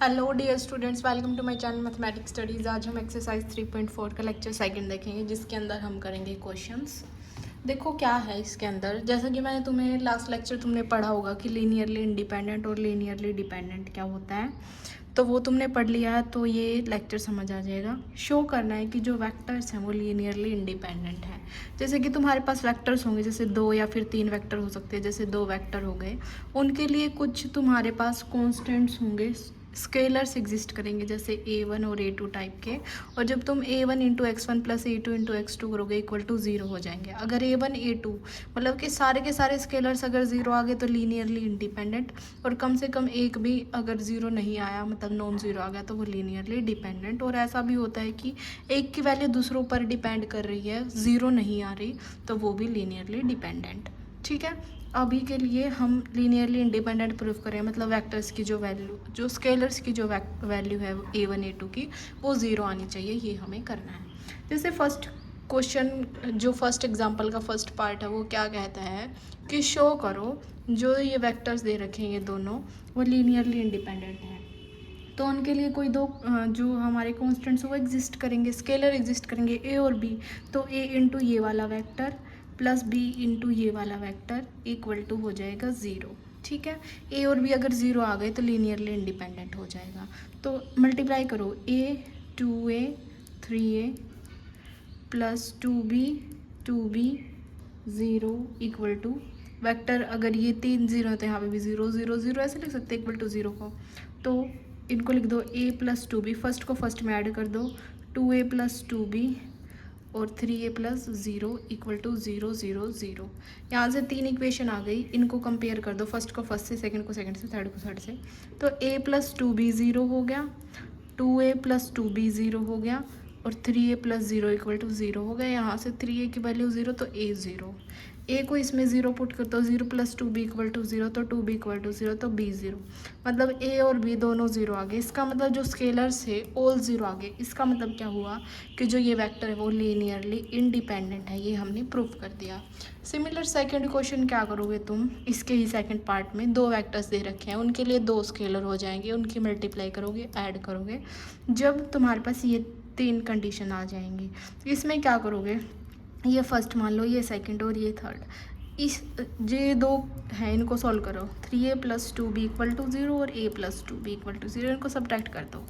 Hello dear students, welcome to my channel mathematics studies. आज हम exercise 3.4 का lecture second देखेंगे, जिसके अंदर हम करेंगे क्वेश्चंस। देखो क्या है इसके अंदर। जैसा कि मैंने तुम्हें लास्ट लेक्चर तुमने पढ़ा होगा कि लीनियरली इंडिपेंडेंट और लीनियरली डिपेंडेंट क्या होता है, तो वो तुमने पढ़ लिया है, तो ये लेक्चर समझ आ जाएगा। शो करना है कि जो वेक्टर्स हैं वो लीनियरली इंडिपेंडेंट हैं। जैसे कि तुम्हारे पास वेक्टर्स होंगे, जैसे 2 या फिर 3 वेक्टर हो सकते हैं। जैसे 2 वेक्टर हो गए, उनके लिए कुछ तुम्हारे पास कॉन्स्टेंट्स होंगे, स्केलर्स एग्जिस्ट करेंगे, जैसे A1 और A2 टाइप के। और जब तुम A1 into x1 plus A2 into x2 करोगे इक्वल टू 0 हो जाएंगे। अगर A1 A2 मतलब कि सारे के सारे स्केलर्स अगर 0 आ गए तो लीनियरली इंडिपेंडेंट, और कम से कम एक भी अगर 0 नहीं आया, मतलब नॉन ज़ीरो आ गया, तो वो लीनियरली डिपेंडेंट। और ऐसा भी होता है कि एक की वैल्यू दूसरों पर डिपेंड कर रही है, 0 नहीं आ रही, तो वो भी लीनियरली डिपेंडेंट। ठीक है, अभी के लिए हम लीनियरली इंडिपेंडेंट प्रूफ करें, मतलब वेक्टर्स की जो वैल्यू, जो स्केलर्स की जो वैल्यू है A1 A2 की, वो 0 आनी चाहिए, ये हमें करना है। जैसे फर्स्ट क्वेश्चन, जो फर्स्ट एग्जांपल का फर्स्ट पार्ट है, वो क्या कहता है कि शो करो जो ये वेक्टर्स दे रखे हैं ये दोनों, वो लीनियरली इंडिपेंडेंट हैं। तो उनके लिए कोई दो जो हमारे कॉन्स्टेंट्स वो एग्जिस्ट करेंगे, स्केलर एग्जिस्ट करेंगे A और B। तो A इंटू ये वाला वेक्टर प्लस B इंटू ये वाला वेक्टर इक्वल टू हो जाएगा 0। ठीक है, A और B अगर 0 आ गए तो लीनियरली इंडिपेंडेंट हो जाएगा। तो मल्टीप्लाई करो, A 2A 3A plus 2B 0 equal to vector, अगर ये 3 0 है तो यहाँ पे भी 0 0 0 ऐसे लिख सकते हैं इक्वल टू 0 को। तो इनको लिख दो A प्लस 2B, फर्स्ट को फर्स्ट में ऐड कर दो, 2A प्लस 2B और 3A प्लस 0 इक्वल टू 0 0 0। यहाँ से 3 इक्वेशन आ गई, इनको कंपेयर कर दो, फर्स्ट को फर्स्ट से, सेकंड को सेकंड से, थर्ड को थर्ड से। तो A प्लस 2B 0 हो गया, 2A प्लस 2B 0 हो गया, और 3A प्लस 0 इक्वल टू 0 हो गया। यहाँ से 3A की वैल्यू 0 तो A 0, A को इसमें 0 पुट करता हूँ, 0 प्लस 2B इक्वल टू 0, तो 2B इक्वल टू 0, तो B 0। मतलब A और B दोनों 0 आ गए। इसका मतलब जो स्केलर्स है ऑल 0 आ गए। इसका मतलब क्या हुआ कि जो ये वेक्टर है वो लीनियरली इंडिपेंडेंट है, ये हमने प्रूव कर दिया। सिमिलर सेकंड क्वेश्चन क्या करोगे तुम, इसके ही सेकंड पार्ट में 2 वेक्टर्स दे रखे हैं, उनके लिए 2 स्केलर हो जाएंगे, उनकी मल्टीप्लाई करोगे, ऐड करोगे। जब तुम्हारे पास ये 3 कंडीशन आ जाएंगी, इसमें क्या करोगे, ये फर्स्ट मान लो, ये सेकंड और ये थर्ड, इस ये 2 हैं, इनको सॉल्व करो। 3A plus 2B equal to 0 और A plus 2B equal to 0, इनको सब्ट्रैक्ट कर दो।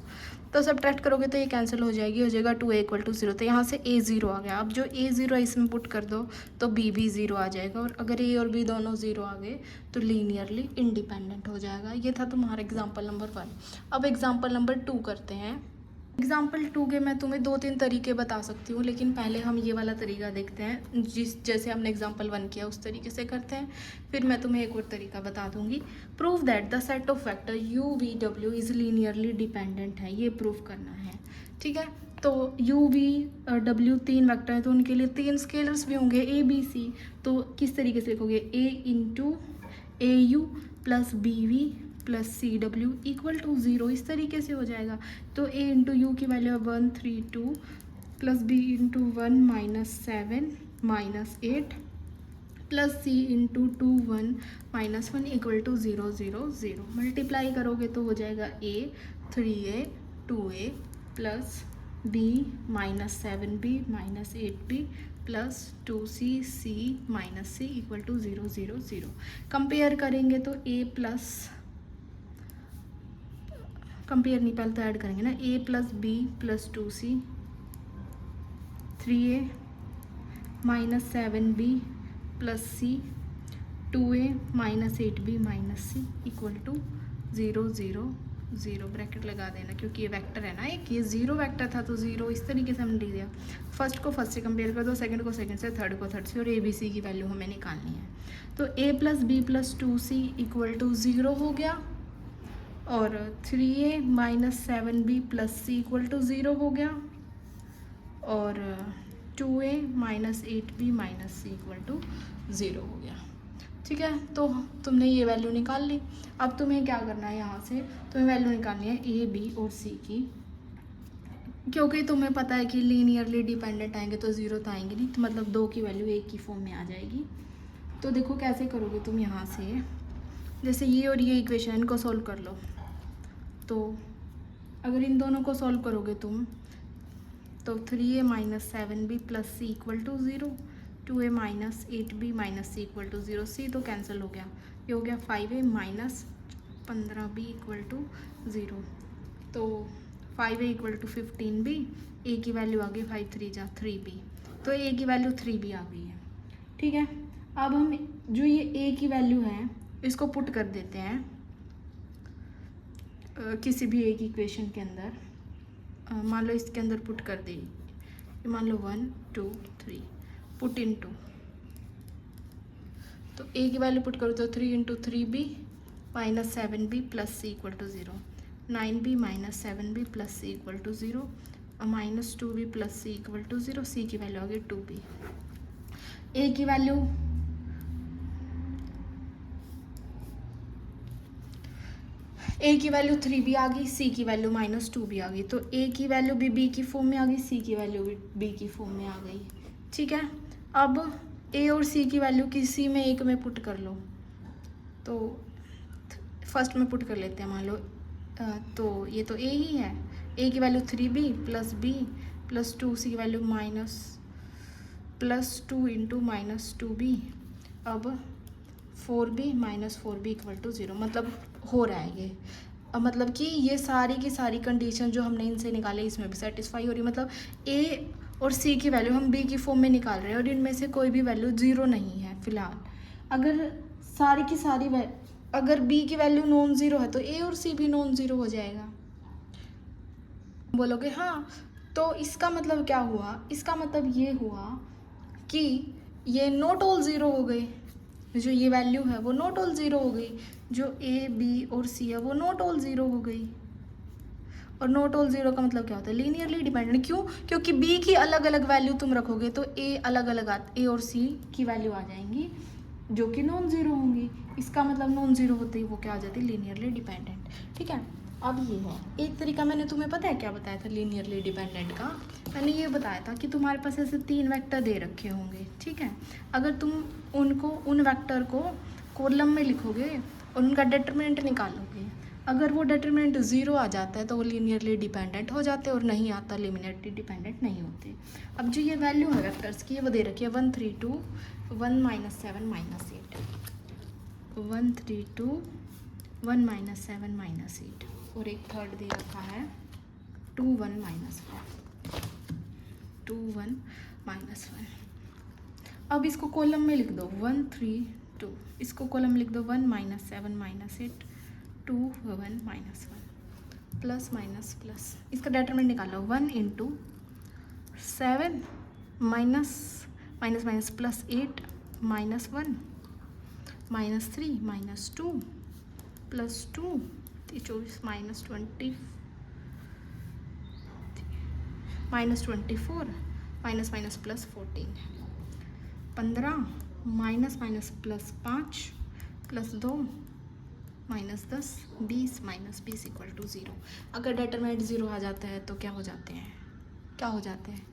तो सब्ट्रैक्ट करोगे तो ये कैंसिल हो जाएगी, हो जाएगा 2A इक्वल टू 0। तो यहाँ से A 0 आ गया। अब जो A 0 है इसमें पुट कर दो, तो B भी 0 आ जाएगा। और अगर A और B दोनों 0 आ गए तो लीनियरली इंडिपेंडेंट हो जाएगा। ये था तुम्हारा एग्जाम्पल नंबर 1। अब एग्जाम्पल नंबर 2 करते हैं। एग्जाम्पल 2 के मैं तुम्हें 2-3 तरीके बता सकती हूँ, लेकिन पहले हम ये वाला तरीका देखते हैं, जैसे हमने एग्जाम्पल 1 किया उस तरीके से करते हैं। फिर मैं तुम्हें एक और तरीका बता दूंगी। Prove that the set of vector U V W is linearly dependent है, ये प्रूव करना है। ठीक है, तो U V W 3 वेक्टर है, तो उनके लिए 3 स्केलर्स भी होंगे A B C। तो किस तरीके से लिखोगे, A into AU plus BV plus CW equal to 0, इस तरीके से हो जाएगा। तो A इंटू यू की value 1 3 2 plus B into 1 minus 7 minus 8 plus C into 2 1 minus 1 equal to 0 0 0। Multiply करोगे तो हो जाएगा A 3A 2A plus B minus 7B minus 8B plus 2C C minus C equal to 0 0 0। Compare करेंगे तो A plus, compare नहीं, पहले तो add करेंगे ना, A plus B plus 2C 3A minus 7B plus C 2A minus 8B minus C equal to 0 0 0। Bracket लगा देना, क्योंकि ये वेक्टर है ना, एक ये 0 वेक्टर था तो 0 इस तरीके से हमने लिख दिया। फर्स्ट को फर्स्ट से कंपेयर कर दो, सेकंड को सेकंड से, थर्ड को थर्ड से, और ABC की वैल्यू हमें निकालनी है। तो A plus B plus 2C equal to 0 हो गया, और 3A minus 7B plus C equal to 0 हो गया, और 2A minus 8B minus C equal to 0 हो गया। ठीक है, तो तुमने ये वैल्यू निकाल ली। अब तुम्हें क्या करना है, यहाँ से तुम्हें वैल्यू निकालनी है A B और C की, क्योंकि तुम्हें पता है कि लीनियरली डिपेंडेंट आएंगे तो 0 तो आएंगे नहीं, तो मतलब 2 की वैल्यू 1 की फॉर्म में आ जाएगी। तो देखो कैसे करोगे तुम, यहाँ से जैसे ये और ये इक्वेशन इनको सॉल्व कर लो। तो अगर इन दोनों को सॉल्व करोगे तुम तो 3a minus 7b plus C equal to 0, 2a minus 8b minus C equal to 0, C तो कैंसिल हो गया, ये हो गया 5a minus 15b equal to 0, तो 5a equal to 15b, a की वैल्यू आ गई 5 3 जा 3b, तो a की वैल्यू 3b आ गई है। ठीक है, अब हम जो ये a की वैल्यू है इसको पुट कर देते हैं किसी भी एक इक्वेशन के अंदर। मान लो इसके अंदर पुट कर दी, मान लो 1 2 3 पुट इन टू, तो a की वैल्यू पुट करो तो 3 into 3b minus 7b plus C equal to 0, 9b minus 7b plus C equal to 0, minus 2b plus C equal to 0, C की वैल्यू आ गई 2b। a की वैल्यू a की वैल्यू 3b आ गई, c की वैल्यू माइनस 2b आ गई, तो a की वैल्यू भी b की फॉर्म में आ गई, c की वैल्यू भी b की फॉर्म में आ गई। ठीक है, अब a और c की वैल्यू किसी में एक में पुट कर लो, तो फर्स्ट में पुट कर लेते हैं, मान लो तो ये तो a ही है, a की value 3b plus b plus 2, c की value minus plus 2 into minus 2b, अब 4b minus 4b equal to 0, मतलब हो रहा है ये, अब मतलब कि ये सारी की सारी कंडीशन जो हमने इनसे निकाले इसमें भी सेटिस्फाई हो रही, मतलब a और c की वैल्यू हम b की फॉर्म में निकाल रहे हैं और इनमें से कोई भी वैल्यू 0 नहीं है फिलहाल। अगर सारी की सारी अगर b की वैल्यू नॉन ज़ीरो है तो a और c भी नॉन ज़ीरो हो जाएगा। बोलोगे हाँ, तो इसका मतलब क्या हुआ, इसका मतलब ये हुआ कि ये नॉट ऑल ज़ीरो हो गए, जो ये वैल्यू है वो नॉट ऑल ज़ीरो हो गई, जो a b और c है वो नॉट ऑल ज़ीरो हो गई। और नॉट ऑल ज़ीरो का मतलब क्या होता है, लीनियरली डिपेंडेंट। क्यों? क्योंकि b की अलग अलग वैल्यू तुम रखोगे तो a अलग अलग a और c की वैल्यू आ जाएंगी जो कि नॉन ज़ीरो होंगी, इसका मतलब नॉन ज़ीरो होते ही वो क्या आ जाती है, लीनियरली डिपेंडेंट। ठीक है, अब ये है एक तरीका, मैंने तुम्हें पता है क्या बताया था लीनियरली डिपेंडेंट का, मैंने ये बताया था कि तुम्हारे पास ऐसे 3 वेक्टर दे रखे होंगे। ठीक है, अगर तुम उन वेक्टर को कॉलम में लिखोगे और उनका डिटरमिनेंट निकालोगे, अगर वो डिटरमिनेंट 0 आ जाता है तो वो लीनियरली डिपेंडेंट हो जाते हैं, और नहीं आता लीनियरली डिपेंडेंट नहीं होते। अब जो ये वैल्यू है वेक्टर्स की, वो दे रखी है 1 3 2 1 माइनस 7 माइनस 8, 1 3 2 1 माइनस 7 माइनस 8, और एक थर्ड दे रखा है 2 1 माइनस 1, 2 1 माइनस 1। अब इसको कॉलम में लिख दो 1 3 2, इसको कॉलम में लिख दो 1 minus 7 minus 8, 2 1 minus 1, plus minus plus, इसका डिटरमिनेंट निकालो 1 into 7 minus minus minus plus 8 minus 1 minus 3 minus 2 plus 2 24 minus 20 minus 24 minus minus plus 14 15 minus minus plus 5 plus 2 minus 10 20 minus 20 equal to 0। अगर डिटरमिनेंट 0 आ जाता है तो क्या हो जाते हैं, क्या हो जाते हैं,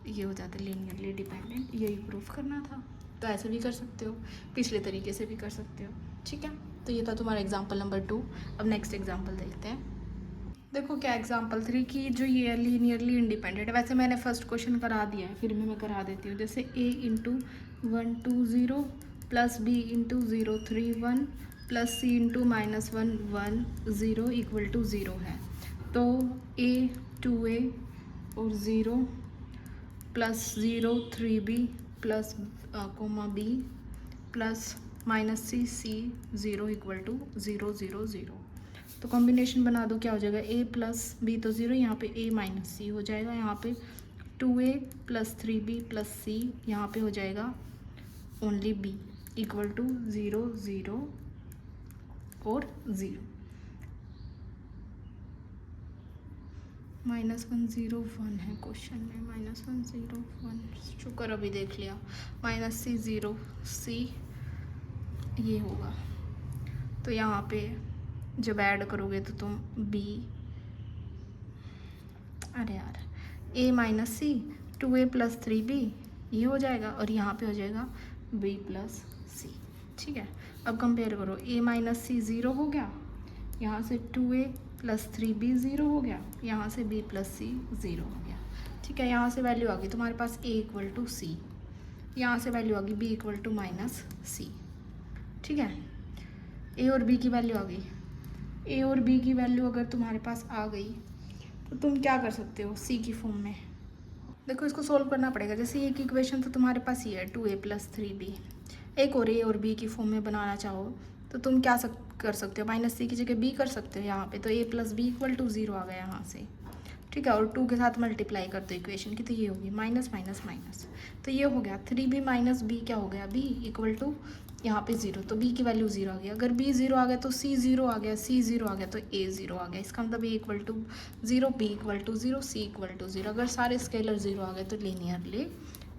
ये हो जाते हैं लीनियरली डिपेंडेंट। यही प्रूफ करना था, तो ऐसे भी कर सकते हो, पिछले तरीके से भी कर सकते हो। ठीक है, तो ये था तुम्हारा एग्जाम्पल नंबर 2। अब नेक्स्ट एग्जाम्पल देखते हैं। देखो क्या एग्जाम्पल 3 की जो ये लीनियरली इंडिपेंडेंट है, वैसे मैंने फर्स्ट क्वेश्चन करा दिया है, फिर भी मैं करा देती हूँ। जैसे a into 1 2 0 plus b into 0 3 1 plus c into minus 1 1 0 equal to 0 है, तो a 2a और 0 plus 0 3b plus comma b plus minus c 0 equal to 0 0 0। तो कॉम्बिनेशन बना दो, क्या हो जाएगा, a प्लस बी तो 0, यहाँ पे a माइनस सी हो जाएगा, यहाँ पे 2a plus 3b plus c, यहाँ पे हो जाएगा ओनली b इक्वल टू 0 0 और 0। -1 0 1 है क्वेश्चन में, -1 0 1, शुक्र अभी देख लिया, माइनस c 0 c ये होगा। तो यहाँ पे जब ऐड करोगे तो तुम b, अरे यार a minus C 2a plus 3b ये हो जाएगा, और यहाँ पे हो जाएगा b प्लस सी। ठीक है, अब कंपेयर करो, a माइनस सी 0 हो गया, यहाँ से 2a प्लस 3b 0 हो गया, यहाँ से b प्लस c 0 हो गया। ठीक है, यहाँ से वैल्यू आ गई तुम्हारे पास a इक्वल टू सी, यहाँ से वैल्यू आ गई b इक्वल टू माइनस सी। ठीक है, a और b की वैल्यू आ गई। a और b की वैल्यू अगर तुम्हारे पास आ गई तो तुम क्या कर सकते हो c की फॉर्म में। देखो इसको सोल्व करना पड़ेगा। जैसे एक इक्वेशन तो तुम्हारे पास ये है 2a प्लस 3b, एक और a और b की फॉर्म में बनाना चाहो तो तुम क्या कर सकते हो, माइनस सी की जगह b कर सकते हो यहाँ पे, तो a plus B equal to 0 आ गया यहाँ से। ठीक है, और 2 के साथ मल्टीप्लाई कर दो इक्वेशन की, तो ये होगी माइनस माइनस माइनस, तो ये हो गया 3b माइनस बी क्या हो गया b इक्वल टू यहाँ पे 0, तो b की वैल्यू 0 आ गया। अगर b 0 आ गया तो c 0 आ गया, c 0 आ गया तो a 0 आ गया। इसका मतलब a equal to 0, b equal to 0, c equal to 0। अगर सारे स्केलर 0 आ गए तो लीनियरली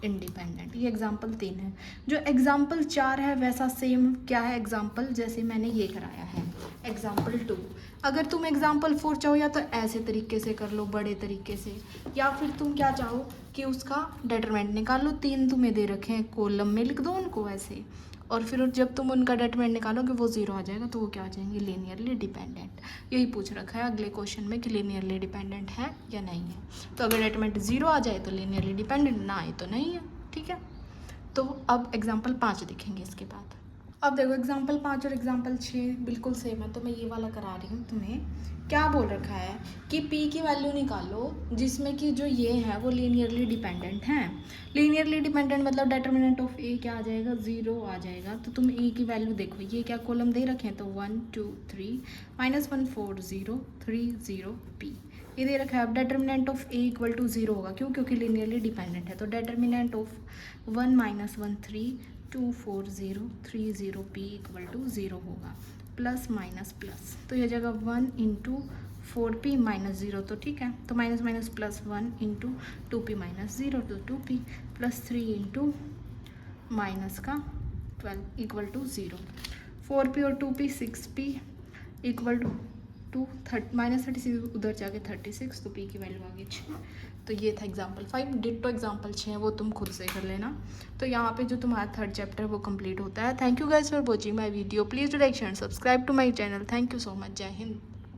इंडिपेंडेंट। ये एग्जाम्पल 3 है। जो एग्जाम्पल 4 है वैसा सेम क्या है एग्जाम्पल, जैसे मैंने ये कराया है एग्जाम्पल 2। अगर तुम एग्जाम्पल 4 चाहो या तो ऐसे तरीके से कर लो बड़े तरीके से, या फिर तुम क्या चाहो कि उसका डिटरमिनेंट निकाल लो। 3 तुम्हें दे रखे हैं, कॉलम में लिख दो उनको ऐसे, और फिर जब तुम उनका डिटरमिनेंट निकालोगे वो 0 आ जाएगा, तो वो क्या आ जाएंगे, लीनियरली डिपेंडेंट। यही पूछ रखा है अगले क्वेश्चन में कि लीनियरली डिपेंडेंट है या नहीं है। तो अगर डिटरमिनेंट 0 आ जाए तो लीनियरली डिपेंडेंट, ना आए तो नहीं है। ठीक है, तो अब एग्जाम्पल 5 दिखेंगे इसके बाद। अब देखो एग्जाम्पल 5 और एग्जाम्पल 6 बिल्कुल सेम है, तो मैं ये वाला करा रही हूँ तुम्हें। क्या बोल रखा है कि p की वैल्यू निकालो जिसमें कि जो ये है वो लीनियरली डिपेंडेंट हैं। लीनियरली डिपेंडेंट मतलब डिटरमिनेंट ऑफ a क्या आ जाएगा, 0 आ जाएगा। तो तुम a की वैल्यू देखो, ये क्या कॉलम दे रखे हैं, तो 1 2 3 -1 4 0 3 0 p ये दे रखा है। अब determinant of a equal to 0 होगा, क्यों, क्योंकि लीनियरली डिपेंडेंट है। तो determinant of 1 -1 3 2 4 0 3 0 p equal to 0 होगा, प्लस माइनस प्लस, तो ये जगह 1 इंटू 4p माइनस 0, तो ठीक है, तो minus minus plus 1 into 2p minus 0, तो 2p प्लस 3 इंटू माइनस का 12 इक्वल टू 0। 4p और 2p 6p equal to minus 36, उधर जाके 36, तो p की वैल्यू आ गई 6। तो ये था एग्जाम्पल 5। डिट्टो एग्जाम्पल 6 वो तुम खुद से कर लेना। तो यहाँ पे जो तुम्हारा 3rd चैप्टर वो कंप्लीट होता है। Thank you guys for watching my video. Please do like share and subscribe to my channel. Thank you so much. जय हिंद।